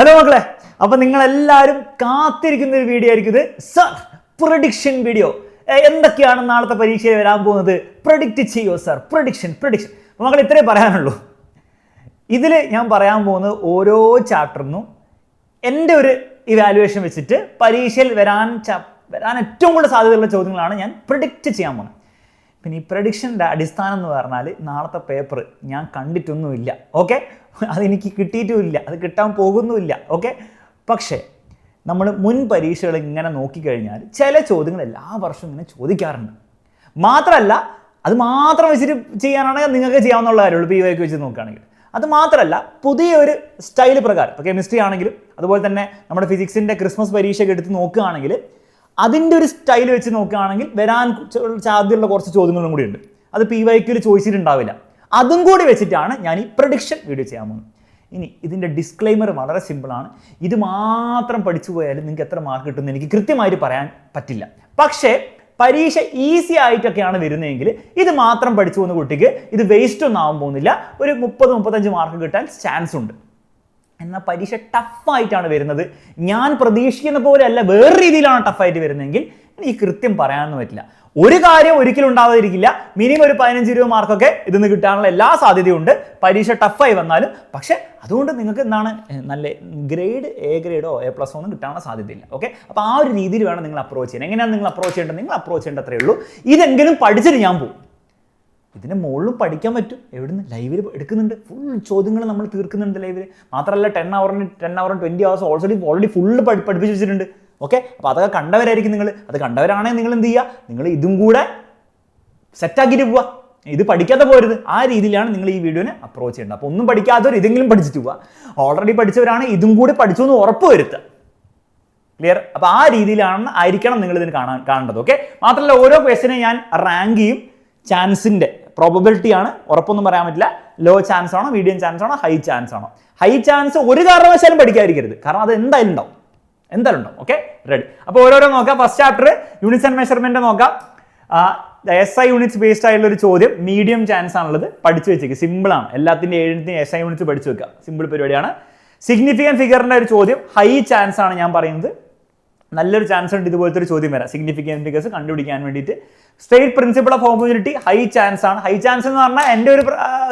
Hello മക്കളെ, അപ്പൊ നിങ്ങളെല്ലാവരും കാത്തിരിക്കുന്ന ഒരു വീഡിയോ ആയിരിക്കും ഇത്. Sir, prediction video. എന്തൊക്കെയാണ് നാളത്തെ പരീക്ഷയിൽ വരാൻ പോകുന്നത്? പ്രഡിക്റ്റ് ചെയ്യോ സർ? പ്രഡിക്ഷൻ. അപ്പൊ മക്കൾ ഇത്രേ പറയാനുള്ളൂ. ഇതിൽ ഞാൻ പറയാൻ പോകുന്നത് ഓരോ ചാപ്റ്ററിനും എൻ്റെ ഒരു ഇവാലുവേഷൻ വെച്ചിട്ട് പരീക്ഷയിൽ വരാൻ ഏറ്റവും കൂടുതൽ സാധ്യതയുള്ള ചോദ്യങ്ങളാണ് ഞാൻ പ്രഡിക്റ്റ് ചെയ്യാൻ പോകുന്നത്. പിന്നെ ഈ പ്രഡിക്ഷൻ്റെ അടിസ്ഥാനം എന്ന് പറഞ്ഞാൽ നാളത്തെ പേപ്പർ ഞാൻ കണ്ടിട്ടൊന്നുമില്ല. ഓക്കെ, അതെനിക്ക് കിട്ടിയിട്ടുമില്ല, അത് കിട്ടാൻ പോകുന്നുമില്ല. ഓക്കെ, പക്ഷേ നമ്മൾ മുൻ പരീക്ഷകൾ ഇങ്ങനെ നോക്കിക്കഴിഞ്ഞാൽ ചില ചോദ്യങ്ങൾ എല്ലാ വർഷവും ഇങ്ങനെ ചോദിക്കാറുണ്ട്. മാത്രമല്ല, അത് മാത്രം വെച്ചിട്ട് ചെയ്യാനാണെങ്കിൽ നിങ്ങൾക്ക് ചെയ്യാവുന്ന കാര്യമുള്ളൂ. PY വെച്ച് നോക്കുകയാണെങ്കിൽ അത് മാത്രമല്ല, പുതിയൊരു സ്റ്റൈൽ പ്രകാരം ഇപ്പോൾ കെമിസ്ട്രി ആണെങ്കിലും അതുപോലെ തന്നെ നമ്മുടെ ഫിസിക്സിൻ്റെ ക്രിസ്മസ് പരീക്ഷയൊക്കെ എടുത്ത് നോക്കുകയാണെങ്കിൽ അതിൻ്റെ ഒരു സ്റ്റൈൽ വെച്ച് നോക്കുകയാണെങ്കിൽ വരാൻ സാധ്യതയുള്ള കുറച്ച് ചോദ്യങ്ങളും കൂടി ഉണ്ട്. അത് PYQൽ ചോദിച്ചിട്ടുണ്ടാവില്ല. അതും കൂടി വെച്ചിട്ടാണ് ഞാൻ ഈ പ്രഡിക്ഷൻ വീഡിയോ ചെയ്യാൻ പോകുന്നത്. ഇനി ഇതിൻ്റെ ഡിസ്ക്ലെയിമർ വളരെ സിമ്പിളാണ്. ഇത് മാത്രം പഠിച്ചു പോയാലും നിങ്ങൾക്ക് എത്ര മാർക്ക് കിട്ടുമെന്ന് എനിക്ക് കൃത്യമായിട്ട് പറയാൻ പറ്റില്ല. പക്ഷേ പരീക്ഷ ഈസി ആയിട്ടൊക്കെയാണ് വരുന്നതെങ്കിൽ ഇത് മാത്രം പഠിച്ചു പോകുന്ന കുട്ടിക്ക് ഇത് വേസ്റ്റ് ഒന്നും ആവാൻ പോകുന്നില്ല. ഒരു 30-35 മാർക്ക് കിട്ടാൻ ചാൻസ് ഉണ്ട്. എന്നാൽ പരീക്ഷ ടഫായിട്ടാണ് വരുന്നത്, ഞാൻ പ്രതീക്ഷിക്കുന്ന പോലെ അല്ല, വേറെ രീതിയിലാണ് ടഫായിട്ട് വരുന്നതെങ്കിൽ എനിക്ക് കൃത്യം പറയാനൊന്നും പറ്റില്ല. ഒരു കാര്യം ഒരിക്കലും ഉണ്ടാവാതിരിക്കില്ല. മിനിമം ഒരു 15-20 മാർക്കൊക്കെ ഇതിന്ന് കിട്ടാനുള്ള എല്ലാ സാധ്യതയും ഉണ്ട് പരീക്ഷ ടഫായി വന്നാലും. പക്ഷേ അതുകൊണ്ട് നിങ്ങൾക്ക് എന്താണ് നല്ല ഗ്രേഡ് A ഗ്രേഡോ A+ ഒന്നും കിട്ടാനുള്ള സാധ്യതയില്ല. ഓക്കെ, അപ്പോൾ ആ ഒരു രീതിയിൽ വേണം നിങ്ങൾ അപ്രോച്ച് ചെയ്യാൻ. എങ്ങനെയാണ് നിങ്ങൾ അപ്രോച്ച് ചെയ്യേണ്ടത്? നിങ്ങൾ അപ്രോച്ച് ചെയ്യേണ്ട അത്രയേ ഉള്ളൂ. ഇതെങ്കിലും പഠിച്ചിട്ട് ഞാൻ പോകും. ഇതിന് മുകളിലും പഠിക്കാൻ പറ്റും. എവിടുന്ന്? ലൈവിൽ എടുക്കുന്നുണ്ട്. ഫുൾ ചോദ്യങ്ങൾ നമ്മൾ തീർക്കുന്നുണ്ട് ലൈവിൽ. മാത്രമല്ല 10 hours 20 hours ഓൾറെഡി ഫുള്ള് പഠിപ്പിച്ച് വെച്ചിട്ടുണ്ട്. ഓക്കെ, അപ്പോൾ അതൊക്കെ കണ്ടവരായിരിക്കും നിങ്ങൾ. അത് കണ്ടവരാണെങ്കിൽ നിങ്ങൾ എന്ത് ചെയ്യുക? നിങ്ങൾ ഇതും കൂടെ സെറ്റാക്കിയിട്ട് പോവുക. ഇത് പഠിക്കാതെ പോരുത്. ആ രീതിയിലാണ് നിങ്ങൾ ഈ വീഡിയോനെ അപ്രോച്ച് ചെയ്യേണ്ടത്. അപ്പോൾ ഒന്നും പഠിക്കാത്തവർ ഇതെങ്കിലും പഠിച്ചിട്ട് പോവുക. ഓൾറെഡി പഠിച്ചവരാണ് ഇതും കൂടി പഠിച്ചു എന്ന് ഉറപ്പ് വരുത്തുക. ക്ലിയർ? അപ്പോൾ ആ രീതിയിലായിരിക്കണം നിങ്ങൾ ഇതിന് കാണേണ്ടത്. ഓക്കെ, മാത്രമല്ല ഓരോ ക്വസ്റ്റിനെ ഞാൻ റാങ്ക് ചെയ്യും. ചാൻസിൻ്റെ പ്രോബബിലിറ്റിയാണ്, ഉറപ്പൊന്നും പറയാൻ പറ്റില്ല. ലോ ചാൻസ് ആണോ, മീഡിയം ചാൻസ് ആണോ, ഹൈ ചാൻസ് ആണോ? ഹൈ ചാൻസ് ഒരു കാരണവശാലും പഠിക്കാതിരിക്കരുത്, കാരണം അത് എന്തായാലും ഉണ്ടാവും. Okay, ready. അപ്പോൾ ഓരോരോ നോക്കാം. First chapter units and measurement നോക്കാം. SI യൂണിറ്റ്സ് ബേസ്ഡ് ആയിട്ടുള്ള ഒരു ചോദ്യം മീഡിയം ചാൻസ് ആണുള്ളത്. പഠിച്ചു വെച്ചേക്ക്, സിമ്പിൾ ആണ്. എല്ലാത്തിൻ്റെ 7 SI യൂണിറ്റ്സ് പഠിച്ചു വെക്കുക, സിമ്പിൾ പരിപാടിയാണ്. സിഗ്നിഫിക്കൻറ്റ് ഫിഗറിന്റെ ഒരു ചോദ്യം ഹൈ ചാൻസ് ആണ് ഞാൻ പറയുന്നത്. നല്ലൊരു ചാൻസ് ഉണ്ട് ഇതുപോലത്തെ ഒരു ചോദ്യം വരാം സിഗ്നിഫിക്കൻറ്റ് ഫിഗേഴ്സ് കണ്ടുപിടിക്കാൻ വേണ്ടിയിട്ട്. State principle of homogeneity high chance ആണ്. ഹൈ ചാൻസ് എന്ന് പറഞ്ഞാൽ എൻ്റെ ഒരു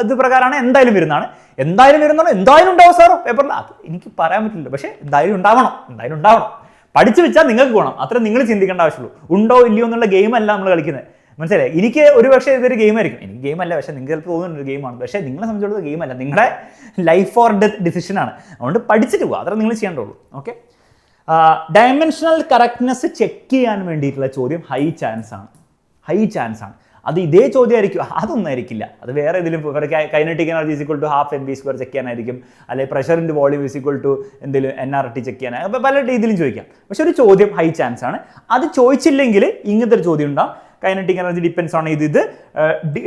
ഇത് പ്രകാരമാണ് എന്തായാലും വരുന്നതാണ്. എന്തായാലും ഉണ്ടാവും സാറോ പേപ്പറിൽ, അത് എനിക്ക് പറയാൻ പറ്റില്ല. പക്ഷേ എന്തായാലും ഉണ്ടാവണം. പഠിച്ചു വെച്ചാൽ നിങ്ങൾക്ക് ഗുണം. അത്ര നിങ്ങൾ ചിന്തിക്കേണ്ട ആവശ്യമുള്ളൂ. ഉണ്ടോ ഇല്ലയോ എന്നുള്ള ഗെയിം അല്ല നമ്മൾ കളിക്കുന്നത്. മനസ്സിലായി? എനിക്ക് ഒരു പക്ഷേ ഇതൊരു ഗെയിം ആയിരിക്കും. എനിക്ക് ഗെയിം അല്ല, പക്ഷേ നിങ്ങൾക്ക് ചിലപ്പോൾ തോന്നുന്നൊരു ഗെയിമാണ്. പക്ഷേ നിങ്ങളെ സംബന്ധിച്ചിടത്തോളം ഗെയിം അല്ല, നിങ്ങളുടെ ലൈഫ് ഓർ ഡെത്ത് ഡിസിഷനാണ്. അതുകൊണ്ട് പഠിച്ചിട്ട് പോകുക, അത്ര നിങ്ങൾ ചെയ്യേണ്ടുള്ളൂ. ഓക്കെ, ഡയമെൻഷണൽ കറക്റ്റ്നെസ് ചെക്ക് ചെയ്യാൻ വേണ്ടിയിട്ടുള്ള ചോദ്യം ഹൈ ചാൻസ് ആണ്. അത് ഇതേ ചോദ്യമായിരിക്കും, അതൊന്നും ആയിരിക്കില്ല. അത് വേറെ ഇതിലും കൈനറ്റിക് എനർജി = ½ mv² ചെക്ക് ചെയ്യാനായിരിക്കും, അല്ലെങ്കിൽ പ്രഷർ ഇൻ വോളിയം = എന്തെങ്കിലും NRT ചെക്ക് ചെയ്യാൻ, അപ്പോൾ പല രീതിയിലും ചോദിക്കാം. പക്ഷെ ഒരു ചോദ്യം ഹൈ ചാൻസ് ആണ്. അത് ചോദിച്ചില്ലെങ്കിൽ ഇങ്ങനത്തെ ഒരു ചോദ്യം ഉണ്ടാവും. കൈനറ്റിക് എനർജി ഡിപ്പെൻസ് ആണ് ഇത്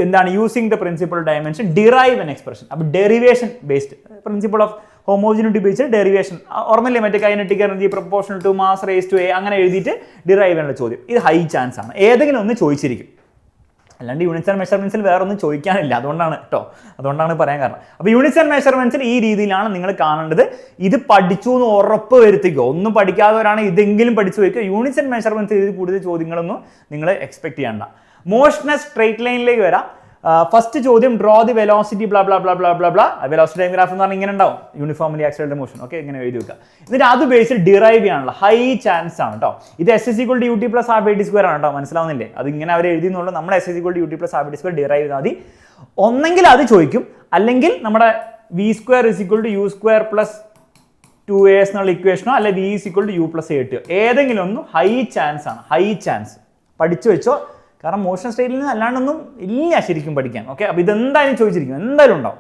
എന്താണ്? Using the principle dimension derive an expression. അപ്പോൾ derivation based principle of homogeneity based derivation ഓർമ്മയില്ലേ? മറ്റേ kinetic energy proportional to mass raise to A അങ്ങനെ എഴുതിയിട്ട് ഡിറൈവ് ചെയ്യേണ്ട ചോദ്യം. ഇത് ഹൈ ചാൻസ് ആണ്. ഏതെങ്കിലും ഒന്ന് ചോദിച്ചിരിക്കും. അല്ലാണ്ട് യൂണിറ്റ്സ് ആൻഡ് മെഷർമെന്റ്സിൽ വേറെ ഒന്നും ചോദിക്കാനില്ല. അതുകൊണ്ടാണ് പറയാൻ കാരണം. അപ്പോൾ യൂണിറ്റ്സ് ആൻഡ് മെഷർമെന്റ്സിൽ ഈ രീതിയിലാണ് നിങ്ങൾ കാണേണ്ടത്. ഇത് പഠിച്ചു എന്ന് ഉറപ്പ് വരുത്തിക്കോ. ഒന്നും പഠിക്കാത്തവരാണ് ഇതെങ്കിലും പഠിച്ചു വയ്ക്കുക. യൂണിറ്റ്സ് ആൻഡ് മെഷർമെന്റ്സിൽ ഇത് കൂടുതൽ ചോദ്യങ്ങളൊന്നും നിങ്ങൾ എക്സ്പെക്ട് ചെയ്യണ്ട. മോഷനെ സ്ട്രേറ്റ് ലൈനിലേക്ക് വരാം. ഫസ്റ്റ് ചോദ്യം draw the velocity blah blah blah blah blah blah. Velocity time graph എന്ന് പറഞ്ഞാൽ ഇങ്ങനെ ഉണ്ടാവും, യൂണിഫോംലി ആക്സിലറേറ്റഡ് മോഷൻ. ഓക്കെ, ഇങ്ങനെ എഴുതി വെക്കുക. എന്നിട്ട് അത് ബേസിൽ ഡിറൈവ് ചെയ്യാനുള്ള ഹൈ ചാൻസ് ആണ് കേട്ടോ. ഇത് S = UT + ½ ആണ് കേട്ടോ. മനസ്സിലാവുന്നില്ലേ? അത് ഇങ്ങനെ അവർ എഴുതിയെന്നുള്ളൂ. നമ്മുടെ S = UT + ½ ഡിറൈവ് ചെയ്താൽ മതി. ഒന്നെങ്കിൽ അത് ചോദിക്കും, അല്ലെങ്കിൽ നമ്മുടെ V² = U² + 2as എന്നുള്ള ഇക്വേഷനോ, അല്ലെ V = U + AT ഏതെങ്കിലും ഒന്നും ഹൈ ചാൻസ് ആണ്. ഹൈ ചാൻസ് പഠിച്ചു വെച്ചോ, കാരണം മോഷൻ സ്റ്റേറ്റിൽ നിന്ന് അല്ലാണ്ടൊന്നും ഇല്ല ശരിക്കും പഠിക്കാൻ. ഓക്കെ, അപ്പോൾ ഇതെന്തായാലും ചോദിച്ചിരിക്കും, എന്തായാലും ഉണ്ടാവും.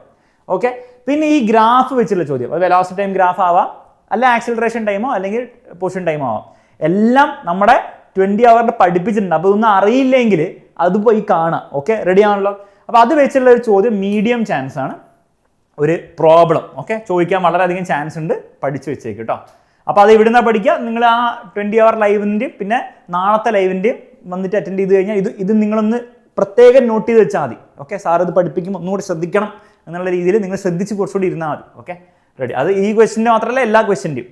ഓക്കെ, പിന്നെ ഈ ഗ്രാഫ് വെച്ചുള്ള ചോദ്യം, അത് വെലോസിറ്റി ടൈം ഗ്രാഫ് ആവാം, അല്ല ആക്സിലറേഷൻ ടൈമോ അല്ലെങ്കിൽ പൊസിഷൻ ടൈമോ ആവാം. എല്ലാം നമ്മുടെ 20 hour പഠിപ്പിച്ചിട്ടുണ്ട്. അപ്പോൾ ഇതൊന്നും അറിയില്ലെങ്കിൽ അത് പോയി കാണാം. ഓക്കെ, റെഡി ആണല്ലോ? അപ്പോൾ അത് വെച്ചുള്ള ഒരു ചോദ്യം മീഡിയം ചാൻസ് ആണ്. ഒരു പ്രോബ്ലം ഓക്കെ ചോദിക്കാൻ വളരെയധികം ചാൻസ് ഉണ്ട്. പഠിച്ചു വെച്ചേക്ക് കേട്ടോ. അപ്പോൾ അത് എവിടുന്നാണ് പഠിക്കുക? നിങ്ങൾ ആ 20 hour ലൈവിൻ്റെയും പിന്നെ നാളത്തെ ലൈവിൻ്റെയും വന്നിട്ട് അറ്റൻഡ് ചെയ്ത് കഴിഞ്ഞാൽ ഇത് നിങ്ങളൊന്ന് പ്രത്യേകം നോട്ട് ചെയ്ത് വെച്ചാൽ മതി. ഓക്കെ, സാർ ഇത് പഠിപ്പിക്കുമ്പോൾ ഒന്നുകൂടി ശ്രദ്ധിക്കണം എന്നുള്ള രീതിയിൽ നിങ്ങൾ ശ്രദ്ധിച്ച് കുറച്ചുകൂടി ഇരുന്നാൽ മതി. Okay, ready. അത് ഈ ക്വസ്റ്റിൻ്റെ മാത്രമല്ല എല്ലാ ക്വസ്റ്റിൻ്റെയും.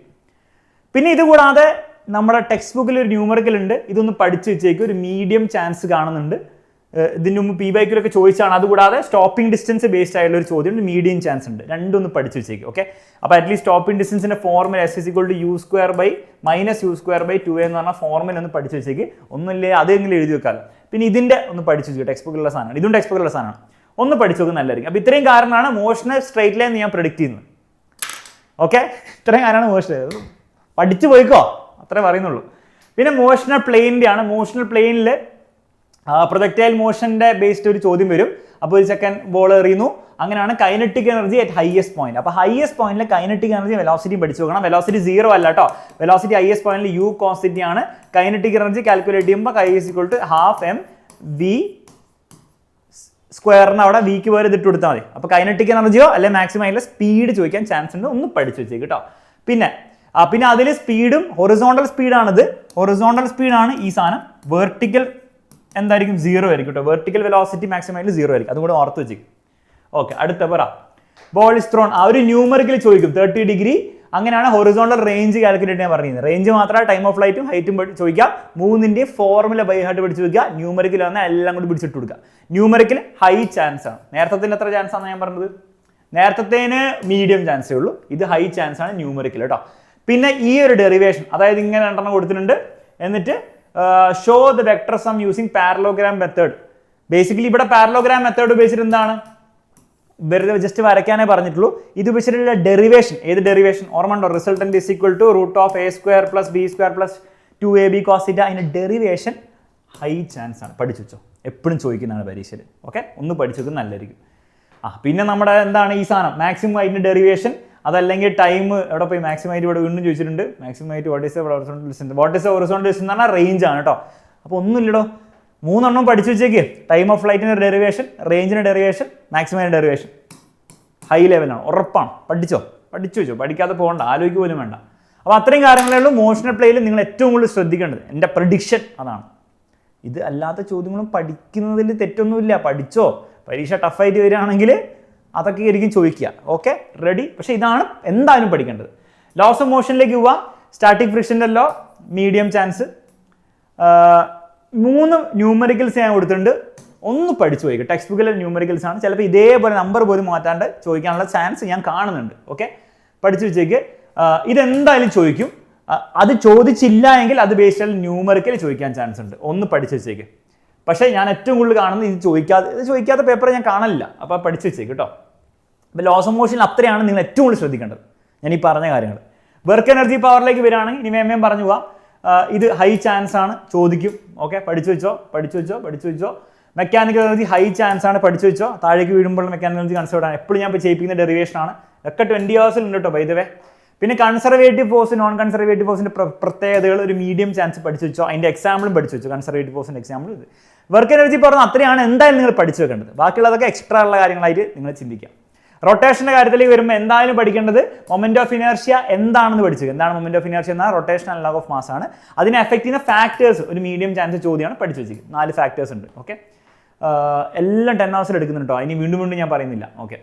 പിന്നെ ഇതുകൂടാതെ നമ്മുടെ ടെക്സ്റ്റ് ബുക്കിൽ ഒരു ന്യൂമറിക്കൽ ഉണ്ട്, ഇതൊന്ന് പഠിച്ച് വെച്ചേക്ക്. ഒരു മീഡിയം ചാൻസ് കാണുന്നുണ്ട്. ഇതിന് മുമ്പ് PYQലൊക്കെ ചോദിച്ചാണ്. അതുകൂടാതെ സ്റ്റോപ്പിംഗ് ഡിസ്റ്റൻസ് ബേസ്ഡ് ആയിട്ടുള്ള ഒരു ചോദ്യം മീഡിയം ചാൻസ് ഉണ്ട്. രണ്ടൊന്ന് പഠിച്ച് വെച്ചേക്ക്. ഓക്കെ, അപ്പോൾ അറ്റ്ലീസ്റ്റ് സ്റ്റോപ്പിംഗ് ഡിസ്റ്റൻസിന്റെ ഫോർമുല S=U²/-2a എന്ന് പറഞ്ഞ ഫോർമുല ഒന്ന് പഠിച്ച് വെച്ചേക്ക്. ഒന്നുമില്ലേ അതെങ്കിലും എഴുതി വെക്കാമല്ലോ. പിന്നെ ഇതിന്റെ ഒന്ന് പഠിച്ച് വെച്ചു. ടെക്സ്റ്റ് ബുക്കിലുള്ള സാധനമാണ്, ഇതും ടെക്സ്റ്റ് ബുക്കിലുള്ള സാധനമാണ്. ഒന്ന് പഠിച്ചു നോക്കുന്നത് നല്ലതായിരിക്കും. അപ്പോൾ ഇത്രയും കാരണമാണ് മോഷണൽ സ്ട്രൈറ്റ് ലൈൻ ഞാൻ പ്രെഡിക്റ്റ് ചെയ്യുന്നത്. ഓക്കെ, ഇത്രയും കാര്യമാണ് മോഷണൽ. പഠിച്ചു പോയിക്കോ, അത്രേ പറയുന്നുള്ളൂ. പിന്നെ മോഷണൽ പ്ലെയിനിൻ്റെ ആണ്. മോഷണൽ പ്ലെയിനിൽ പ്രൊജക്ടൈൽ മോഷന്റെ ബേസ്ഡ് ഒരു ചോദ്യം വരും. അപ്പോൾ ഒരു സെക്കൻഡ് ബോൾ എറിയുന്നു, അങ്ങനെയാണ് kinetic energy at highest point. അപ്പോൾ ഹയസ്റ്റ് പോയിന്റിലെ കൈനറ്റിക് എനർജി വെലോസിറ്റിയും പഠിച്ചു നോക്കണം. വെലോസിറ്റി 0 അല്ല കേട്ടോ, വെലോസിറ്റി ഹയസ്റ്റ് പോയിന്റിൽ U കോൺസ്റ്റന്റ് ആണ്. കൈനറ്റിക് എനർജി കാൽക്കുലേറ്റ് ചെയ്യുമ്പോൾ K=12mv². അവിടെ വിക്ക് പോലെ ഇതിട്ട് കൊടുത്താൽ മതി. അപ്പോൾ കൈനറ്റിക് എനർജിയോ അല്ലെങ്കിൽ മാക്സിമം അതിലെ സ്പീഡ് ചോദിക്കാൻ ചാൻസ് ഉണ്ട്. ഒന്ന് പഠിച്ചു വെച്ചേക്ക് കേട്ടോ. പിന്നെ അതിൽ സ്പീഡും ഹൊറിസോണ്ടൽ സ്പീഡാണിത്. ഹൊറിസോണ്ടൽ സ്പീഡാണ് ഈ സാധനം. വെർട്ടിക്കൽ എന്തായിരിക്കും 0 ആയിരിക്കും കേട്ടോ. വെർട്ടിക്കൽ വെലോസിറ്റി മാക്സിമം 0 ആയിരിക്കും. അതുകൂടെ ഓർത്ത് വെച്ചേക്കും. ഓക്കെ, അടുത്ത പറ. Ball is thrown. ആ ഒരു ന്യൂമറിക്കൽ ചോദിക്കും 30 ഡിഗ്രി. അങ്ങനെയാണ് ഹൊറിസോണ്ടൽ റേഞ്ച് കാൽക്കുലേറ്റ് ചെയ്യാൻ പറഞ്ഞത്. റേഞ്ച് മാത്രമല്ല ടൈം ഓഫ് ഫ്ലൈറ്റും ഹൈറ്റും ചോദിക്കാം. മൂന്നിൻ്റെയും ഫോർമുല ബൈ ഹാർട്ട് പഠിച്ചു വെക്കുക. ന്യൂമറിക്കൽ വന്നാൽ എല്ലാം കൂടി പിടിച്ചിട്ട് കൊടുക്കുക. ന്യൂമറിക്കൽ ഹൈ ചാൻസ് ആണ്. നേരത്തെ എത്ര ചാൻസ് ആണ് ഞാൻ പറഞ്ഞത്? നേരത്തേന് മീഡിയം ചാൻസേ ഉള്ളൂ. ഇത് ഹൈ ചാൻസ് ആണ് ന്യൂമറിക്കൽ കേട്ടോ. പിന്നെ ഈ ഒരു ഡെറിവേഷൻ, അതായത് ഇങ്ങനെ രണ്ടെണ്ണം കൊടുത്തിട്ടുണ്ട്. എന്നിട്ട് show the vector some using parallelogram method. Basically ഇവിടെ പാരലോഗ്രാം മെത്തേഡ് ഉപയോഗിച്ചിട്ട് എന്താണ്, വെറുതെ ജസ്റ്റ് വരയ്ക്കാനേ പറഞ്ഞിട്ടുള്ളൂ. ഇത് ഉപയോഗിച്ചിട്ടുള്ള ഡെറിവേഷൻ, ഏത് ഡെറിവേഷൻ ഓർമ്മയുണ്ടോ? Resultant is equal to √(a²+b²+2ab cos θ). അതിന്റെ ഡെറിവേഷൻ ഹൈ ചാൻസ് ആണ്. പഠിച്ചു വെച്ചോ, എപ്പോഴും ചോദിക്കുന്നതാണ് പരീക്ഷയിൽ. ഓക്കെ, ഒന്ന് പഠിച്ചു വെക്കുന്നത് നല്ലതായിരിക്കും. പിന്നെ നമ്മുടെ എന്താണ് ഈ സാധനം മാക്സിമം അതിന്റെ ഡെറിവേഷൻ, അതല്ലെങ്കിൽ ടൈം എവിടെ പോയി? മാക്സിമം ആയിട്ട് ഇവിടെ വീണ്ടും ചോദിച്ചിട്ടുണ്ട്. മാക്സിമം ആയിട്ട് what is A horizontal distance എന്ന് പറഞ്ഞാൽ റേഞ്ച് ആണ് കേട്ടോ. അപ്പോൾ ഒന്നുമില്ലടോ, 3 എണ്ണം പഠിച്ചു വെച്ചേക്ക്. ടൈം ഓഫ് ഫ്ലൈറ്റിന് ഡെറിവേഷൻ, റേഞ്ചിന് ഡെറിവേഷൻ, മാക്സിമം ഡെറിവേഷൻ. ഹൈ ലെവലാണ്, ഉറപ്പാണ്. പഠിച്ചു വെച്ചോ, പഠിക്കാതെ പോകണ്ട, ആലോചിക്കുക പോലും വേണ്ട. അപ്പോൾ അത്രയും കാര്യങ്ങളേ ഉള്ളൂ മോഷണൽ പ്ലേയിൽ നിങ്ങൾ ഏറ്റവും കൂടുതൽ ശ്രദ്ധിക്കേണ്ടത്. എൻ്റെ പ്രഡിക്ഷൻ അതാണ്. ഇത് അല്ലാത്ത ചോദ്യങ്ങളും പഠിക്കുന്നതിൽ തെറ്റൊന്നുമില്ല. പഠിച്ചോ, പരീക്ഷ ടഫായിട്ട് വരികയാണെങ്കിൽ അതൊക്കെ ആയിരിക്കും ചോദിക്കുക. Okay, ready. പക്ഷേ ഇതാണ് എന്തായാലും പഠിക്കേണ്ടത്. ലോസ് ഓഫ് മോഷനിലേക്ക് പോവാം. സ്റ്റാറ്റിക് ഫ്രിക്ഷൻ്റെ ലോ, മീഡിയം ചാൻസ്. 3 ന്യൂമറിക്കൽസ് ഞാൻ കൊടുത്തിട്ടുണ്ട്. ഒന്ന് പഠിച്ചു പോയി. ടെക്സ്റ്റ് ബുക്കിലെ ന്യൂമറിക്കൽസ് ആണ്. ചിലപ്പോൾ ഇതേപോലെ നമ്പർ പോലും മാറ്റാണ്ട് ചോദിക്കാനുള്ള ചാൻസ് ഞാൻ കാണുന്നുണ്ട്. ഓക്കെ, പഠിച്ചു വെച്ചേക്ക്. ഇതെന്തായാലും ചോദിക്കും. അത് ചോദിച്ചില്ല എങ്കിൽ അത് ബേസ്ഡ് ന്യൂമറിക്കൽ ചോദിക്കാൻ ചാൻസ് ഉണ്ട്. ഒന്ന് പഠിച്ചു വെച്ചേക്ക്. പക്ഷേ ഞാൻ ഏറ്റവും കൂടുതൽ കാണുന്നത് ഇത് ചോദിക്കാത്ത പേപ്പർ ഞാൻ കാണില്ല. അപ്പോൾ പഠിച്ചു വെച്ചേക്ക് കേട്ടോ. അപ്പോൾ ലോസ് ഓഫ് മോഷൻ അത്രയാണ് നിങ്ങൾ ഏറ്റവും കൂടുതൽ ശ്രദ്ധിക്കേണ്ടത്, ഞാൻ ഈ പറഞ്ഞ കാര്യങ്ങൾ. വർക്ക് എനർജി പവറിലേക്ക് വരികയാണെങ്കിൽ ഇനി വേഗം പറഞ്ഞു പോവാം. ഇത് ഹൈ ചാൻസ് ആണ്, ചോദിക്കും. ഓക്കെ, പഠിച്ചു വെച്ചോ. മെക്കാനിക്കൽ എനർജി ഹൈ ചാൻസ് ആണ്, പഠിച്ചു വെച്ചോ. താഴേക്ക് വീഴുമ്പോൾ മെക്കാനിക്കൽ എനർജി കൺസിഡർ ആണ്. എപ്പോഴും ഞാൻ ചെയ്യിപ്പിക്കുന്ന ഡെറിവേഷൻ ആണ്. ഒക്കെ 20 hours ഉണ്ട് കേട്ടോ, ബൈ ദ വേ. പിന്നെ കൺസർവേറ്റീവ് ഫോഴ്സ്, നോൺ കൺസർവേറ്റീവ് ഫോഴ്സിന്റെ പ്രത്യേകതകൾ, ഒരു മീഡിയം ചാൻസ് പഠിച്ചു വെച്ചോ. അതിന്റെ എക്സാമ്പിളും പഠിച്ചു വെച്ചോ. കൺസർവേറ്റീവ് ഫോഴ്സിന്റെ എക്സാമ്പിൾ ഇത്. വർക്ക് എനർജി പറഞ്ഞാൽ അത്രയാണ് എന്തായാലും നിങ്ങൾ പഠിച്ചു വെക്കേണ്ടത്. ബാക്കിയുള്ളതൊക്കെ എക്സ്ട്രാ ഉള്ള കാര്യങ്ങളായിട്ട് നിങ്ങൾ ചിന്തിക്കാം. റൊട്ടേഷന്റെ കാര്യത്തിലേക്ക് വരുമ്പോൾ എന്തായാലും പഠിക്കേണ്ടത് മൊമെന്റ് ഓഫ് ഇനേർഷ്യ എന്താണെന്ന് പഠിച്ചു. എന്താണ് മൊമെന്റ് ഓഫ് ഇനേർഷ്യ? എന്നാൽ റൊട്ടേഷൻ അനലോഗ് ഓഫ് മാസ് ആണ്. അതിനെ എഫക്ട് ചെയ്യുന്ന ഫാക്ടേഴ്സ് ഒരു മീഡിയം ചാൻസ് ചോദ്യമാണ്, പഠിച്ചു വെച്ചിരിക്കുന്നത്. 4 ഫാക്ടേഴ്സ് ഉണ്ട്. ഓക്കെ, എല്ലാം 10 hours എടുക്കുന്നുണ്ട് കേട്ടോ. ഇനി വീണ്ടും ഞാൻ പറയുന്നില്ല. Okay,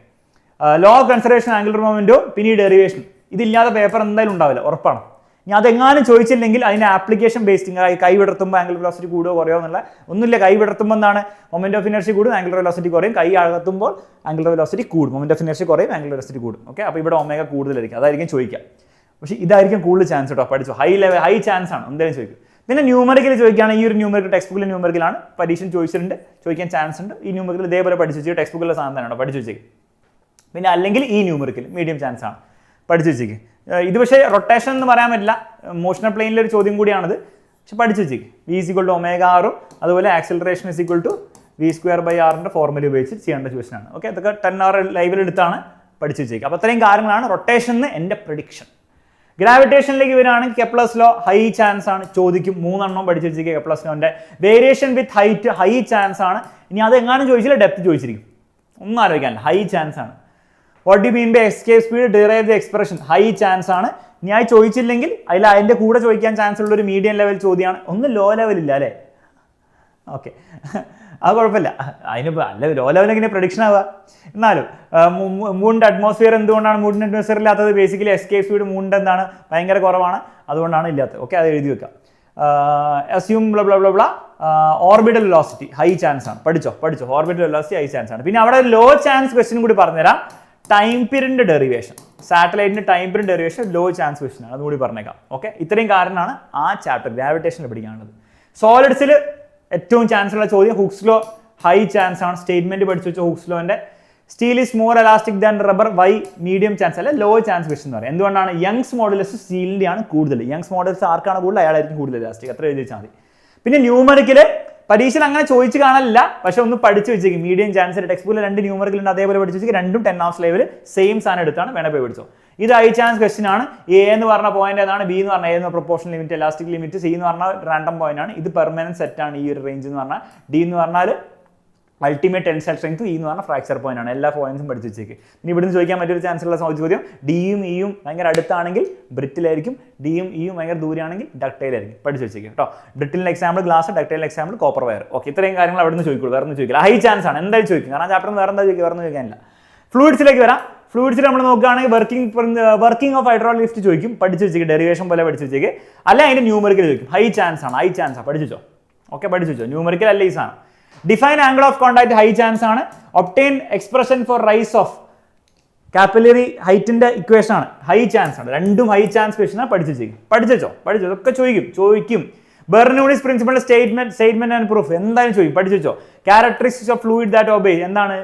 law of conservation, angular memento, പിന്നെ ഈ ഡെറിവേഷൻ. ഇതില്ലാതെ പേപ്പർ എന്തായാലും ഉണ്ടാവില്ല, ഉറപ്പാണ്. ഇനി അതെങ്ങാനും ചോദിച്ചില്ലെങ്കിൽ അതിന്റെ ആപ്ലിക്കേഷൻ ബേസ്ഡ്, കൈ വിടർത്തുമ്പോൾ ആംഗുലർ വെലോസിറ്റി കൂടുകയോ കുറയോ എന്നുള്ള ഒന്നുമില്ല. കൈ വിടർത്തുമ്പോൾ എന്താണ് മൊമെന്റ് ഓഫ് ഇനർഷ്യ കൂടും, ആംഗുലർ വെലോസിറ്റി കുറയും. കൈ അകത്തുമ്പോൾ ആംഗുലർ വെലോസിറ്റി കൂടും, മൊമെന്റ് ഓഫ് ഇനർഷ്യ കുറയും, ആംഗുലർ വെലോസിറ്റി കൂടും. ഓക്കെ, അപ്പോൾ ഇവിടെ ഒമേഗ കൂടുതലായിരിക്കും, അതായിരിക്കും ചോദിക്കുക. പക്ഷേ ഇതായിരിക്കും കൂടുതൽ ചാൻസ് കേട്ടോ. പഠിച്ചു, ഹൈ ചാൻസ് ആണ്, എന്തായാലും ചോദിക്കും. പിന്നെ ന്യൂമറിക്കൽ ചോദിക്കുകയാണെങ്കിൽ ഈ ഒരു ന്യൂമറിക്കൽ ടെക്സ്റ്റ് ബുക്കിലെ ന്യൂമറിക്കലാണ്. പരീക്ഷ ചോദിച്ചിട്ടുണ്ട്, ചോദിക്കാൻ ചാൻസ് ഉണ്ട്. ഈ ന്യൂമറിക്കൽ ഇതേപോലെ പഠിച്ചു വെച്ച് ടെക്സ്റ്റ് ബുക്കിലെ സാധനം തന്നെയാണ് പഠിച്ചു വെച്ചേക്ക്. പിന്നെ അല്ലെങ്കിൽ ഈ ന്യൂമറിക്കൽ മീഡിയം ചാൻസ് ആണ്, പഠിച്ചു വെച്ചേക്ക്. ഇത് പക്ഷേ റൊട്ടേഷൻ എന്ന് പറയാൻ പറ്റില്ല, മോഷണൽ പ്ലെയിനിലെ ഒരു ചോദ്യം കൂടിയാണത്. പക്ഷെ പഠിച്ചു വെച്ചേക്ക്. V=ω/r, അതുപോലെ ആക്സിലറേഷൻ V²/r ഫോർമുല ഉപയോഗിച്ച് ചെയ്യേണ്ട ക്വസ്റ്റനാണ്. ഓക്കെ, അതൊക്കെ 10 hour ലൈവിൽ എടുത്താണ്, പഠിച്ചു വെച്ചേക്ക്. അപ്പോൾ അത്രയും കാര്യങ്ങളാണ് റൊട്ടേഷൻ എന്ന് എൻ്റെ പ്രഡിക്ഷൻ. ഗ്രാവിറ്റേഷനിലേക്ക് വരികയാണെങ്കിൽ കെപ്ലർസ് ലോ ഹൈ ചാൻസ് ആണ്, ചോദിക്കും. 3 എണ്ണം പഠിച്ചു വെച്ചേക്ക്. കെപ്ലർസ് ലോന്റെ variation with height high chance ആണ്. ഇനി അത് എങ്ങാനും ചോദിച്ചില്ല, ഡെപ്ത് ചോദിച്ചിരിക്കും. ഒന്നും ആലോചിക്കാനില്ല, ഹൈ ചാൻസ് ആണ്. What do mean by escape speed, derive the expression, high chance ആണ്. ഇനി അത് ചോദിച്ചില്ലെങ്കിൽ അതിൻ്റെ കൂടെ ചോദിക്കാൻ ചാൻസ് ഉള്ള ഒരു മീഡിയം ലെവൽ ചോദ്യമാണ്. ഒന്നും ലോ ലെവൽ ഇല്ല അല്ലേ? ഓക്കെ, അത് കുഴപ്പമില്ല. അതിനിപ്പോൾ അല്ല ലോ ലെവൽ എങ്ങനെ പ്രഡിക്ഷൻ ആവുക? എന്നാലും മൂണിൻ്റെ അറ്റ്മോസ്ഫിയർ എന്തുകൊണ്ടാണ് മൂണിൻ്റെ അറ്റ്മോസ്ഫിയർ ഇല്ലാത്തത്? ബേസിക്കലി എസ്കേപ്പ് സ്പീഡ് മൂണിൻ്റെ എന്താണ് ഭയങ്കര കുറവാണ്, അതുകൊണ്ടാണ് ഇല്ലാത്തത്. ഓക്കെ, അത് എഴുതി വെക്കാം. Assume blah blah blah blah orbital velocity high chance ആണ്. പഠിച്ചോ ഓർബിറ്റൽ വെലോസിറ്റി ഹൈ ചാൻസ് ആണ്. പിന്നെ അവിടെ ലോ ചാൻസ് ക്വസ്റ്റ്യൻ കൂടി പറഞ്ഞുതരാം. ടൈം പീരിയഡിന്റെ ഡെറിവേഷൻ, സാറ്റലൈറ്റിന്റെ time period derivation low chance question ആണ്, അതുകൂടി പറഞ്ഞേക്കാം. ഓക്കെ, ഇത്രയും കാരണമാണ് ആ ചാപ്റ്റർ ഗ്രാവിറ്റേഷനിൽ പഠിക്കാനുള്ളത്. സോളിഡ്സിൽ ഏറ്റവും ചാൻസ് ഉള്ള ചോദ്യം ഹുക്സ് ലോ ഹൈ ചാൻസ് ആണ്. സ്റ്റേറ്റ്മെന്റ് പഠിച്ചു വെച്ചോ ഹുക്സ് ലോന്റെ. Steel is more elastic than rubber, why medium chance അല്ല ലോ ചാൻസ് ക്വസ്റ്റ്യൻ എന്ന് പറയും. എന്തുകൊണ്ടാണ്? യങ്സ് മോഡുലസ് സ്റ്റീലിന്റെ ആണ് കൂടുതൽ. യങ്സ് മോഡുലസ് ആർക്കാണ് കൂടുതൽ അയാളായിരിക്കും കൂടുതൽ എലാസ്റ്റിക്, അത്ര എഴുതി വെച്ചാൽ മതി. പിന്നെ ന്യൂമറിക്കല് പരീക്ഷയിൽ അങ്ങനെ ചോദിച്ചു കാണാനില്ല, പക്ഷെ ഒന്ന് പഠിച്ചു വെച്ചേക്കും. മീഡിയം ചാൻസ് ടെക്സ്റ്റ് ബുക്കിൽ 2 ന്യൂമറിക്കൽ ഉണ്ട്, അതേപോലെ പഠിച്ചു വെച്ചേക്ക്. രണ്ടും 10 hours ലെവൽ സെയിം സാധനം എടുത്താണ്, വേണേ പോയി പഠിച്ചോ. ഇത് ഹൈ ചാൻസ് ക്വസ്റ്റ്യൻ ആണ്. എ എന്ന് പറഞ്ഞ പോയിന്റ് ഏതാണ്, ബി എന്ന് പറഞ്ഞാൽ A proportion limit elastic limit, C എന്ന് പറഞ്ഞാൽ റാൻഡം പോയിന്റ് ആണ്. ഇത് പെർമനന്റ് സെറ്റ് ആണ് ഈ ഒരു റേഞ്ച് എന്ന് പറഞ്ഞാൽ. ഡി എന്ന് പറഞ്ഞാൽ അൾട്ടിമേറ്റ് ടെൻസൈൽ സ്ട്രെങ്ത്, ഈ എന്ന് പറഞ്ഞാൽ ഫ്രാക്ചർ പോയിന്റ് ആണ്. എല്ലാ പോയിന്റ്സും പഠിച്ചു വെച്ചേക്ക്. ഇനി ഇവിടുന്ന് ചോദിക്കാൻ മറ്റൊരു ചാൻസ് ഉള്ള ചോദ്യം, ഡിയും ഇയും ഭയങ്കര അടുത്താണെങ്കിൽ ബ്രിറ്റിലായിരിക്കും, ഡിയും ഇയും ഭയങ്കര ദൂരെയാണെങ്കിൽ ഡക്ടൈലായിരിക്കും. പഠിച്ചു വെച്ചേക്കും കേട്ടോ. ബ്രിറ്റിലിന്റെ എക്സാമ്പിൾ ഗ്ലാസ്, ഡക്ടൈലിന്റെ എക്സാമ്പിൾ കോപ്പർ വയർ. ഓക്കെ, ഇത്രയും കാര്യങ്ങൾ അവിടെ നിന്ന് ചോദിക്കുള്ളൂ, വേറെ ഒന്നും ചോദിക്കില്ല. ഹൈ ചാൻസ് ആണ്, എന്തായാലും ചോദിക്കും. കാരണം ചാപ്റ്ററിൽ വേറെ എന്താ ചോദിക്കുക, വേറെ ഒന്നും ചോദിക്കാനില്ല. ഫ്ലൂയിഡ്സിലേക്ക് വരാം. ഫ്ലൂയിഡ്സിൽ നമ്മൾ നോക്കുകയാണെങ്കിൽ വർക്കിംഗ് ഓഫ് ഹൈഡ്രോളിക് ലിഫ്റ്റ് ചോദിക്കും, പഠിച്ചു വെച്ചേക്ക്. ഡെറിവേഷൻ പോലെ പഠിച്ചു വെച്ചേക്ക്. അല്ല അതിന്റെ ന്യൂമറിക്കൽ ചോദിക്കും. ഹൈ ചാൻസ് ആണ്, ഹൈ ചാൻസ് ആണ്, പഠിച്ചു വെച്ചോ. ഓക്കെ, പഠിച്ചു വെച്ചോ. ന്യൂമറിക്കൽ അല്ല ഈ സാധനം. Define angle of contact high chance ആണ്. Obtain expression for rise of capillary ഹൈറ്റിന്റെ ഇക്വേഷൻ ആണ്, ഹൈ ചാൻസ് ആണ്. രണ്ടും ഹൈ ചാൻസ് ക്വസ്റ്റൻ ആണ്, പഠിച്ചു വെച്ചേക്കും. പഠിച്ചോ ഇതൊക്കെ ചോദിക്കും. ബെർണൂളിസ് പ്രിൻസിപ്പൾ സ്റ്റേറ്റ്മെന്റ് ആൻഡ് പ്രൂഫ് എന്തായാലും ചോദിക്കും, പഠിച്ചു വെച്ചോ. Characteristics of fluid that obey എന്താണ്?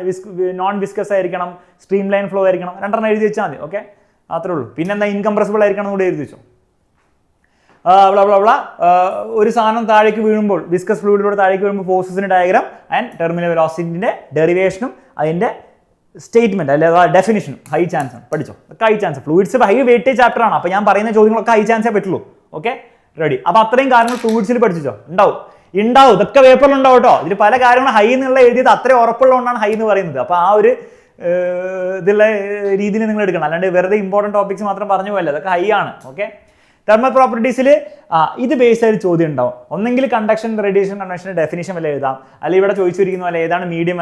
നോൺ വിസ്കസ് ആയിരിക്കണം, സ്ട്രീം ലൈൻ ഫ്ലോ ആയിരിക്കണം, 2 എഴുതി വെച്ചാൽ മതി. ഓക്കെ, അത്രേ ഉള്ളൂ. പിന്നെന്താ? ഇൻകംപ്രസിബിൾ ആയിരിക്കണം കൂടി എഴുതി വെച്ചോ. ഒരു സാധനം താഴേക്ക് വീഴുമ്പോൾ, വിസ്കസ് ഫ്ലൂയിഡിലൂടെ താഴേക്ക് വീഴുമ്പോൾ ഫോഴ്സസിന്റെ ഡയഗ്രാം ആൻഡ് ടെർമിനൽ വെലോസിറ്റിന്റെ ഡെറിവേഷനും അതിന്റെ സ്റ്റേറ്റ്മെന്റ് അല്ലെ ഡെഫിനിഷനും ഹൈ ചാൻസ് ആണ്. പഠിച്ചോ, high chance. Fluids high weightage chapter ആണ്, അപ്പോൾ ഞാൻ പറയുന്ന ചോദ്യങ്ങളൊക്കെ ഹൈ ചാൻസേ പറ്റുള്ളൂ. Okay, ready. അപ്പോൾ അത്രയും കാര്യങ്ങൾ ഫ്ലൂയിഡ്സിൽ പഠിച്ചോ. ഉണ്ടാവും, ഇതൊക്കെ പേപ്പറിൽ ഉണ്ടാവും കേട്ടോ. ഇതിൽ പല കാര്യങ്ങളും ഹൈ എന്നുള്ള എഴുതിയത് അത്രയും ഉറപ്പുള്ളതുകൊണ്ടാണ് ഹൈ എന്ന് പറയുന്നത്. അപ്പോൾ ആ ഒരു ഇതുള്ള രീതിയിൽ നിങ്ങൾ എടുക്കണം, അല്ലാണ്ട് വെറുതെ ഇമ്പോർട്ടൻറ്റ് ടോപ്പിക്സ് മാത്രം പറഞ്ഞു പോയല്ലോ, അതൊക്കെ ഹൈ ആണ്. ഓക്കെ, തെർമൽ പ്രോപ്പർട്ടീസിൽ ഇത് ബേസ് ആയിട്ട് ചോദ്യം ഉണ്ടാവും. ഒന്നെങ്കിൽ കണ്ടക്ഷൻ, റേഡിയേഷൻ, കണ്ടക്ഷൻ്റെ ഡെഫിനിഷൻ വല്ല എഴുതാം, അല്ലെങ്കിൽ ഇവിടെ ചോദിച്ചിരിക്കുന്ന പോലെ ഏതാണ് മീഡിയം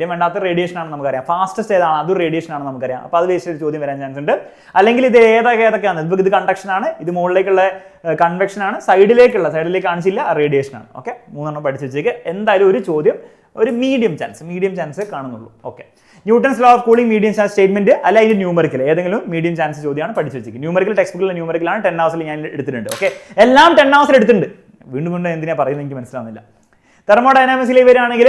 വേണ്ടാത്ത റേഡിയേഷൻ ആണ് നമുക്കറിയാം. ഫാസ്റ്റസ്റ്റ് ഏതാണ്, അതും റേഡിയേഷൻ ആണ് നമുക്കറിയാം. അപ്പോൾ അത് ബേസ് ചെയ്ത് ചോദ്യം വരാൻ ചാൻസ് ഉണ്ട്. അല്ലെങ്കിൽ ഇത് ഏതൊക്കെയാണ്, ഇപ്പോൾ ഇത് കണ്ടക്ഷൻ ആണ്, ഇത് മുകളിലേക്കുള്ള കൺവെക്ഷൻ ആണ്, സൈഡിലേക്ക് കാണിച്ചില്ല റേഡിയേഷൻ ആണ്. ഓക്കെ, 3 പഠിച്ചു വെച്ചേക്ക്. എന്തായാലും ഒരു ചോദ്യം ഒരു മീഡിയം ചാൻസ് കാണുന്നുള്ളൂ. Okay, Newton's law of cooling medium chance statement അല്ല ഇതിന്റെ ന്യൂമറിക്കൽ ഏതെങ്കിലും മീഡിയം ചാൻസ് ചോദ്യമാണ് പഠിച്ചു വെച്ചേക്ക്. ന്യൂമറിക്കൽ ടെക്സ്റ്റ് ബുക്കിലെ ന്യൂമറിക്കലാണ് 10 hours ഞാൻ എടുത്തിട്ടുണ്ട്. ഓക്കെ, എല്ലാം 10 hours എടുത്തിട്ടുണ്ട്. വീണ്ടും എന്തിനാ പറയുന്നത് എനിക്ക് മനസ്സിലാവുന്നില്ല. തെർമോഡൈനാമിക്സിലേക്ക് വരികയാണെങ്കിൽ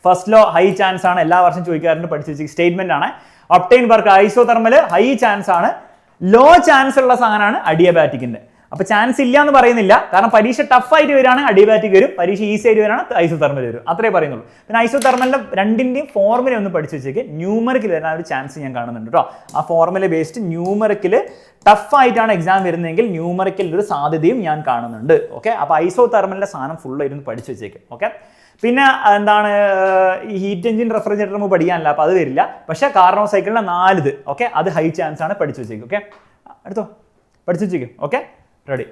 ഫസ്റ്റ് ലോ ഹൈ ചാൻസ് ആണ്, എല്ലാ വർഷം ചോദിക്കാറുണ്ട്, പഠിച്ചു വെച്ചേക്ക്. സ്റ്റേറ്റ്മെന്റ് ആണ്. Obtain work isothermal high chance ആണ്. ലോ ചാൻസ് ഉള്ള സാധനമാണ് അഡിയബാറ്റിക്കിന്റെ. അപ്പോൾ ചാൻസ് ഇല്ല എന്ന് പറയുന്നില്ല, കാരണം പരീക്ഷ ടഫ് ആയിട്ട് വരികയാണെങ്കിൽ അഡിയബാറ്റിക് വരും, പരീക്ഷ ഈസി ആയിട്ട് വരികയാണെങ്കിൽ ഐസോതെർമൽ വരും, അത്രേ പറയുന്നുള്ളൂ. പിന്നെ ഐസോതെർമലിന്റെ രണ്ടിന്റെയും ഫോർമുല ഒന്ന് പഠിച്ചു വെച്ചേക്ക്. ന്യൂമറിക്കൽ വരാൻ ഒരു ചാൻസ് ഞാൻ കാണുന്നുണ്ട് കേട്ടോ. ആ ഫോർമുല ബേസ്ഡ് ന്യൂമറിക്കൽ ടഫ് ആയിട്ടാണ് എക്സാം വരുന്നതെങ്കിൽ ന്യൂമറിക്കൽ ഒരു സാധ്യതയും ഞാൻ കാണുന്നുണ്ട്. ഓക്കെ, അപ്പോൾ ഐസോതെർമലിന്റെ സാധനം ഫുൾ ആയിരുന്നു പഠിച്ചു വെച്ചേക്ക്. ഓക്കെ, പിന്നെ എന്താണ് ഈ ഹീറ്റ് എഞ്ചിൻ റെഫ്രിജറേറ്റർ നമുക്ക് പഠിക്കാനില്ല, അപ്പോൾ അത് വരില്ല. പക്ഷേ കാർനോ സൈക്കിളിന്റെ 4 ഓക്കെ, അത് ഹൈ ചാൻസ് ആണ്, പഠിച്ചു വെച്ചേക്ക്. ഓക്കെ, അടുത്തോ പഠിച്ചു വെച്ചേക്ക്. Okay, ready.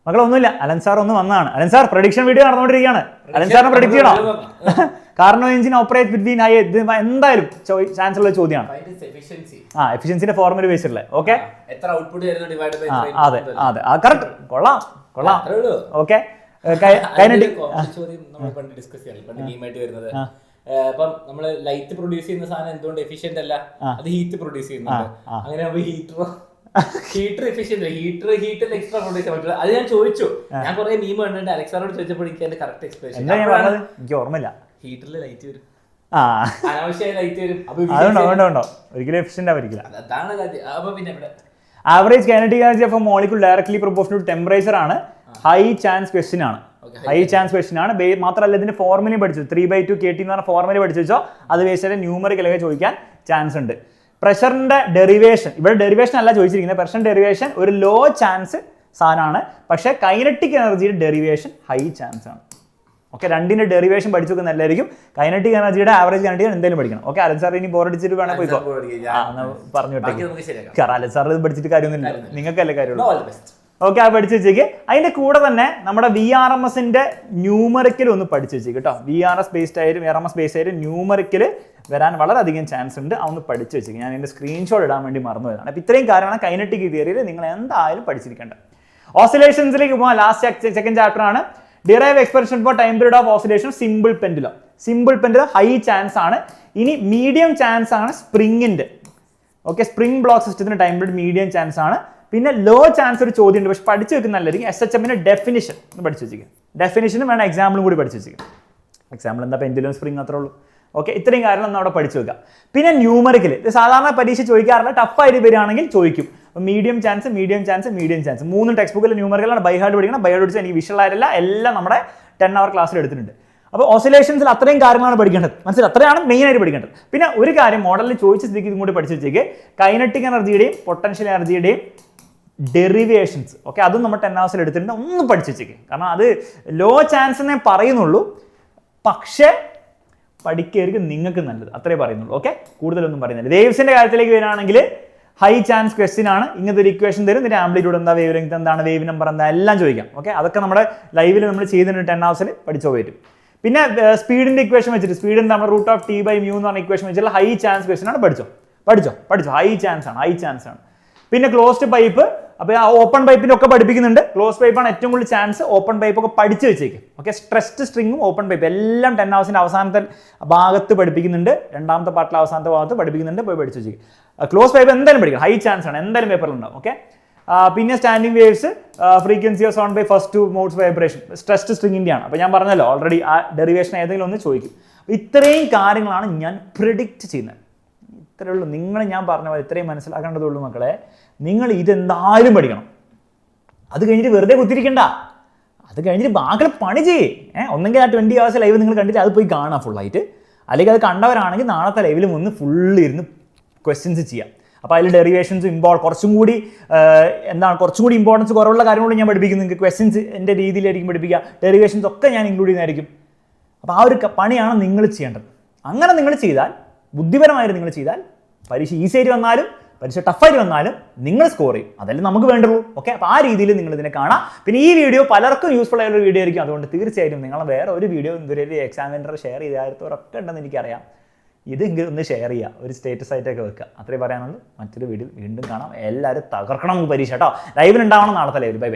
മക്കളൊന്നുമില്ല, അലൻ സാർ ഒന്ന് വന്നതാണ്. അലൻ സാർ പ്രഡിക്ഷൻ വീഡിയോ നടന്നുകൊണ്ടിരിക്കുകയാണ്. അലൻ സാറിനെ പ്രഡിക്ട് ചെയ്യണോ? Carnot engine operate between high, എന്തായാലും ചാൻസ് ഉള്ള ചോദ്യമാണ്. എഫിഷ്യൻസിന്റെ ഫോർമുല ബേസിലെ. ഓക്കെ, അതെ കറക്റ്റ്, കൊള്ളാം. ഓക്കെ, അപ്പം നമ്മള് ലൈറ്റ് പ്രൊഡ്യൂസ് ചെയ്യുന്ന സാധനം എന്തുകൊണ്ട് എഫിഷ്യന്റ് അല്ല, അത് ഹീറ്റ് പ്രൊഡ്യൂസ് ചെയ്യുന്നുണ്ട്. അങ്ങനെ heater efficient, heater extra produce ചെയ്യാൻ പറ്റില്ല. അത് ഞാൻ ചോദിച്ചു, ഞാൻ കുറെ മീം കണ്ടിട്ട് അലക്സാറോട് ചോദിച്ചപ്പോൾ എനിക്ക് അതിന്റെ കറക്റ്റ് എക്സ്പ്രഷൻ എനിക്ക് ഓർമ്മയില്ല. ഹീറ്ററിൽ ലൈറ്റ് വരും, അനാവശ്യമായി ലൈറ്റ് വരും, ഒരിക്കലും എഫിഷ്യന്റ് ആയിരിക്കില്ല. അതാണ് കാര്യം. അപ്പൊ പിന്നെ average kinetic energy of a molecule directly proportional to temperature ആണ്. ഹൈ ചാൻസ് ക്വസ്റ്റ്യൻ ആണ്. മാത്രമല്ല ഇതിന്റെ ഫോർമുലയും പഠിച്ചു. 3/2 KT എന്ന് പറഞ്ഞ ഫോർമുല പഠിച്ചു വെച്ചോ. അത് വെച്ചിട്ട് ന്യൂമറിക്കലൊക്കെ ചോദിക്കാൻ ചാൻസ് ഉണ്ട്. പ്രഷറിന്റെ ഡെറിവേഷൻ, ഇവിടെ ഡെറിവേഷൻ അല്ല ചോദിച്ചിരിക്കുന്നത്. പ്രഷർ ഡെറിവേഷൻ ഒരു ലോ ചാൻസ് സാധനമാണ്, പക്ഷേ കൈനറ്റിക് എനർജിയുടെ ഡെറിവേഷൻ ഹൈ ചാൻസ് ആണ്. ഓക്കെ, രണ്ടിന്റെ ഡെറിവേഷൻ പഠിച്ചു വെക്കുക നല്ലതായിരിക്കും. കൈനറ്റിക് എനർജിയുടെ ആവറേജ് കൈനറ്റിക് എന്തായാലും പഠിക്കണം. ഓക്കെ, അലൻ സാർ ഇനി ബോറടിച്ചിട്ട് വേണം പോയിക്കോ, പറഞ്ഞു വിട്ടേക്ക്. അലൻ സാർ ഇത് പഠിച്ചിട്ട് കാര്യമൊന്നുമില്ല, നിങ്ങൾക്കല്ലേ കാര്യമുള്ളൂ. ഓക്കെ, അത് പഠിച്ചു വെച്ചേക്ക്. അതിൻ്റെ കൂടെ തന്നെ നമ്മുടെ VRMSന്റെ ന്യൂമറിക്കൽ ഒന്ന് പഠിച്ചു വെച്ചേക്ക് കേട്ടോ. VRMS ബേസ്ഡ് ആയിട്ട് ന്യൂമറിക്കൽ വരാൻ വളരെയധികം ചാൻസ് ഉണ്ട്. അതൊന്ന് പഠിച്ചു വെച്ചേക്ക്. ഞാൻ എൻ്റെ സ്ക്രീൻഷോട്ട് ഇടാൻ വേണ്ടി മറന്നു പോയതാണ്. അപ്പോൾ ഇത്രയും കാര്യമാണ് കൈനറ്റിക് തിയറിയിൽ നിങ്ങൾ എന്തായാലും പഠിച്ചിരിക്കേണ്ടത്. ഓസിലേഷൻസിലേക്ക് പോകാൻ ലാസ്റ്റ് സെക്കൻഡ് ചാപ്റ്റർ ആണ്. Derive expression for time period of oscillation simple pendulum. Simple pendulum high chance ആണ്. ഇനി മീഡിയം ചാൻസ് ആണ് സ്പ്രിങ്ങിൻ്റെ. ഓക്കെ, സ്പ്രിംഗ് ബ്ലോക്ക് സിസ്റ്റത്തിന് ടൈം പീരീഡ് മീഡിയം ചാൻസ് ആണ്. പിന്നെ ലോ ചാൻസ് ഒരു ചോദ്യം ഉണ്ട്, പക്ഷെ പഠിച്ചു വെക്കുന്ന നല്ലതായിരിക്കും. SHMന്റെ ഡെഫിനിഷൻ ഒന്ന് പഠിച്ചു വെച്ചിരിക്കും. ഡെഫിനിഷനും വേണം, എക്സാമ്പിളും കൂടി പഠിച്ചു വെച്ചിരിക്കും. എക്സാമ്പിൾ എന്താ, പെൻഡുലം സ്പ്രിംഗ് അത്രേ ഉള്ളൂ. ഓക്കെ, ഇത്രയും കാര്യങ്ങൾ ഒന്ന് അവിടെ പഠിച്ചു വെക്കുക. പിന്നെ ന്യൂമറിക്കൽ ഇത് സാധാരണ പരീക്ഷ ചോദിക്കാറില്ല, ടഫായിട്ട് വരികയാണെങ്കിൽ ചോദിക്കും. മീഡിയം ചാൻസ് 3 ടെക്സ്റ്റ് ബുക്കിൽ ന്യൂമറിക്കലാണ്. ബൈഹാർഡ് പഠിക്കണം. ബൈഹാർഡ് പഠിച്ചാൽ എനിക്ക് വിഷ്വൽ ആയിട്ടില്ല, എല്ലാം നമ്മുടെ 10 hour ക്ലാസ്സിൽ എടുത്തിട്ടുണ്ട്. അപ്പോൾ ഓസിലേഷൻസിൽ അത്രയും കാര്യങ്ങളാണ് പഠിക്കേണ്ടത്. മനസ്സിലായി, അത്രയാണ് മെയിനായിട്ട് പഠിക്കേണ്ടത്. പിന്നെ ഒരു കാര്യം മോഡലിൽ ചോദിച്ച സ്ഥിതിക്ക് ഇതും കൂടി പഠിച്ചു വെച്ചേക്ക്. കൈനറ്റിക് എനർജിയുടെയും പൊട്ടൻഷ്യൽ എനർജിയുടെയും ഡെറിവേഷൻസ്. ഓക്കെ, അതും നമ്മൾ 10 hours എടുത്തിട്ടുണ്ട്. ഒന്ന് പഠിച്ചു വെച്ചേക്ക്. കാരണം അത് ലോ ചാൻസ് എന്നേ പറയുന്നുള്ളൂ, പക്ഷേ പഠിക്കുകയായിരിക്കും നിങ്ങൾക്ക് നല്ലത്, അത്രേ പറയുന്നുള്ളൂ. ഓക്കെ, കൂടുതലൊന്നും പറയുന്നില്ല. വേവ്സിന്റെ കാര്യത്തിലേക്ക് വരികയാണെങ്കിൽ ഹൈ ചാൻസ് ക്വസ്റ്റ്യൻ ആണ്. ഇങ്ങനത്തെ ഒരു ഇക്വേഷൻ തരും, ഇതിന്റെ ആംപ്ലിറ്റ്യൂഡ് എന്താ, വേവ് ലെങ്ത് എന്താണ്, വേവ് നമ്പർ എന്താ, എല്ലാം ചോദിക്കാം. ഓക്കെ, അതൊക്കെ നമ്മുടെ ലൈവിൽ നമ്മൾ ചെയ്തിട്ടുണ്ട് 10 hours പഠിച്ചോ പറ്റും. പിന്നെ സ്പീഡിന്റെ ഇക്വേഷൻ വെച്ചിട്ട്, സ്പീഡ് എന്താണ് √T/μ എന്ന് പറഞ്ഞ ഇക്വേഷൻ വെച്ചിട്ടുള്ള ഹൈ ചാൻസ് ക്വസ്റ്റ്യൻ ആണ്. പഠിച്ചോ, ഹൈ ചാൻസ് ആണ്. പിന്നെ ക്ലോസ്ഡ് പൈപ്പ്, അപ്പോൾ ആ ഓപ്പൺ പൈപ്പിന്റെ ഒക്കെ പഠിപ്പിക്കുന്നുണ്ട്. ക്ലോസ് പൈപ്പാണ് ഏറ്റവും കൂടുതൽ ചാൻസ്. ഓപ്പൺ പൈപ്പ് ഒക്കെ പഠിച്ചു വെച്ചേക്കും. ഓക്കെ, സ്ട്രെസ്ഡ് സ്ട്രിങ്ങും ഓപ്പൺ പൈപ്പ് എല്ലാം 10 hours അവസാനത്തെ ഭാഗത്ത് പഠിപ്പിക്കുന്നുണ്ട്. രണ്ടാമത്തെ പാർട്ടിലെ അവസാനത്തെ ഭാഗത്ത് പഠിപ്പിക്കുന്നുണ്ട്, പോയി പഠിച്ചു വെച്ചേക്കും. ക്ലോസ് പൈപ്പ് എന്തായാലും പഠിക്കണം, ഹൈ ചാൻസ് ആണ്, എന്തായാലും പേപ്പറിൽ ഉണ്ടാവും. ഓക്കെ, പിന്നെ standing waves, frequency of sound by first 2 modes vibration, stressed സ്ട്രിങ്ങിൻ്റെ ആണ്. അപ്പോൾ ഞാൻ പറഞ്ഞല്ലോ ഓൾറെഡി ആ ഡെറിവേഷൻ ഏതെങ്കിലും ഒന്ന് ചോദിക്കും. ഇത്രയും കാര്യങ്ങളാണ് ഞാൻ പ്രിഡിക്റ്റ് ചെയ്യുന്നത്. ഇത്രയേ ഉള്ളൂ. നിങ്ങൾ ഞാൻ പറഞ്ഞ പോലെ ഇത്രയും മനസ്സിലാക്കേണ്ടതുള്ളൂ മക്കളെ. നിങ്ങൾ ഇതെന്തായാലും പഠിക്കണം. അത് കഴിഞ്ഞിട്ട് വെറുതെ കുത്തിരിക്കണ്ട, അത് കഴിഞ്ഞിട്ട് ബാക്കി പണി ചെയ്യേ. ഒന്നെങ്കിൽ ആ 20 hours ലൈവ് നിങ്ങൾ കണ്ടിട്ട് അത് പോയി കാണാം ഫുള്ളായിട്ട്. അല്ലെങ്കിൽ അത് കണ്ടവരാണെങ്കിൽ നാളത്തെ ലൈവിൽ ഒന്ന് ഫുള്ള് ഇരുന്ന് ക്വസ്റ്റ്യൻസ് ചെയ്യാം. അപ്പോൾ അതിൽ ഡെറിവേഷൻസ് കുറച്ചും കൂടി ഇമ്പോർട്ടൻസ് കുറവുള്ള കാര്യങ്ങളും ഞാൻ പഠിപ്പിക്കും. നിങ്ങൾക്ക് ക്വസ്റ്റ്യൻസ് എൻ്റെ രീതിയിലായിരിക്കും പഠിപ്പിക്കുക. ഡെറിവേഷൻസ് ഒക്കെ ഞാൻ ഇൻക്ലൂഡ് ചെയ്യുന്നതായിരിക്കും. അപ്പോൾ ആ ഒരു പണിയാണ് നിങ്ങൾ ചെയ്യേണ്ടത്. അങ്ങനെ നിങ്ങൾ ചെയ്താൽ, ബുദ്ധിപരമായിട്ട് നിങ്ങൾ ചെയ്താൽ, പരീക്ഷ ഈസി ആയിട്ട് വന്നാലും പരീക്ഷ ടഫായിട്ട് വന്നാലും നിങ്ങൾ സ്കോർ ചെയ്യും. അതല്ലേ നമുക്ക് വേണ്ടുള്ളൂ. ഓക്കെ, അപ്പോൾ ആ രീതിയിൽ നിങ്ങൾ ഇതിനെ കാണാം. പിന്നെ ഈ വീഡിയോ പലർക്കും യൂസ്ഫുൾ ആയ ഒരു വീഡിയോ ആയിരിക്കും. അതുകൊണ്ട് തീർച്ചയായിട്ടും നിങ്ങൾ വേറെ ഒരു വീഡിയോ ഇതുവരെ എക്സാമിനർ ഷെയർ ചെയ്തായിരത്തവരൊക്കെ ഉണ്ടെന്ന് എനിക്കറിയാം. ഇത് ഒന്ന് ഷെയർ ചെയ്യുക, ഒരു സ്റ്റേറ്റസ് ആയിട്ടൊക്കെ വെക്കുക. അത്രേ പറയാനുള്ളൂ. മറ്റൊരു വീഡിയോ വീണ്ടും കാണാം. എല്ലാവരും തകർക്കണം പരീക്ഷ കേട്ടോ. ലൈവിൽ ഉണ്ടാവണം നാളത്തെ ലൈവിൽ. ബൈ.